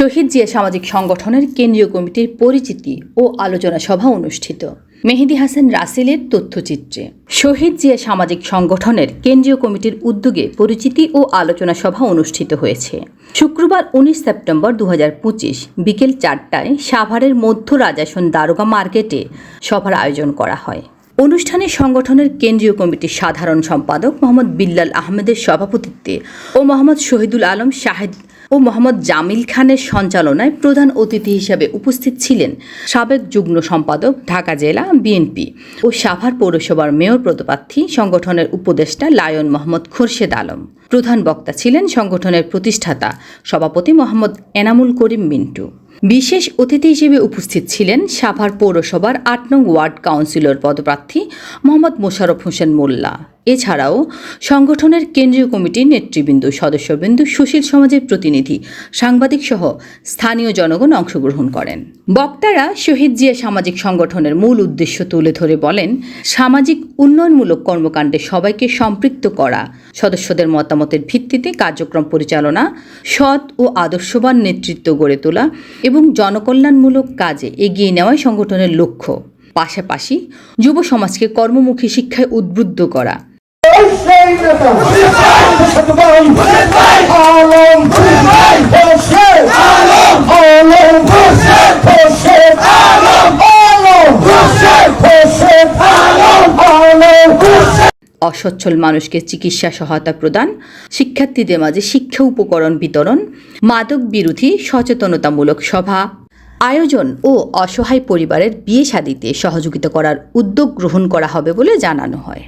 শহীদ জিয়া সামাজিক সংগঠনের কেন্দ্রীয় কমিটির পরিচিতি ও আলোচনা সভা অনুষ্ঠিত। মেহেদী হাসান রাসেলের তথ্যচিত্রে। শহীদ জিয়া সামাজিক সংগঠনের কেন্দ্রীয় কমিটির উদ্যোগে পরিচিতি ও আলোচনা সভা অনুষ্ঠিত হয়েছে। শুক্রবার 19 সেপ্টেম্বর 2025 বিকেল 4টায় সাভারের মধ্য রাজাসন দারোগা মার্কেটে সভার আয়োজন করা হয়। অনুষ্ঠানে সংগঠনের কেন্দ্রীয় কমিটির সাধারণ সম্পাদক মোহাম্মদ বিল্লাল আহমেদের সভাপতিত্বে ও মোহাম্মদ শহীদুল আলম শাহেদ ও মোহাম্মদ জামিল খানের সঞ্চালনায় প্রধান অতিথি হিসেবে উপস্থিত ছিলেন সাবেক যুগ্ম সম্পাদক ঢাকা জেলা বিএনপি ও সাভার পৌরসভার মেয়র পদপ্রার্থী সংগঠনের উপদেষ্টা লায়ন মোহাম্মদ খোরশেদ আলম। প্রধান বক্তা ছিলেন সংগঠনের প্রতিষ্ঠাতা সভাপতি মোহাম্মদ এনামুল করিম মিন্টু। বিশেষ অতিথি হিসেবে উপস্থিত ছিলেন সাভার পৌরসভার 8 নং ওয়ার্ড কাউন্সিলর পদপ্রার্থী মোহাম্মদ মোশাররফ হোসেন মোল্লা। এছাড়াও সংগঠনের কেন্দ্রীয় কমিটির নেতৃবৃন্দ, সদস্যবৃন্দ, সুশীল সমাজের প্রতিনিধি, সাংবাদিক সহ স্থানীয় জনগণ অংশগ্রহণ করেন। বক্তারা শহীদ জিয়া সামাজিক সংগঠনের মূল উদ্দেশ্য তুলে ধরে বলেন, সামাজিক উন্নয়নমূলক কর্মকাণ্ডে সবাইকে সম্পৃক্ত করা, সদস্যদের মতামতের ভিত্তিতে কার্যক্রম পরিচালনা, সৎ ও আদর্শবান নেতৃত্ব গড়ে তোলা এবং জনকল্যাণমূলক কাজে এগিয়ে নেওয়াই সংগঠনের লক্ষ্য। পাশাপাশি যুব সমাজকে কর্মমুখী শিক্ষায় উদ্বুদ্ধ করা। অসচ্ছল মানুষকে চিকিৎসা সহায়তা প্রদান, শিক্ষার্থীদের মাঝে শিক্ষা উপকরণ বিতরণ, মাদক বিরোধী সচেতনতামূলক সভা আয়োজন ও অসহায় পরিবারের বিয়ে শাদিতে সহযোগিতা করার উদ্যোগ গ্রহণ করা হবে বলে জানানো হয়।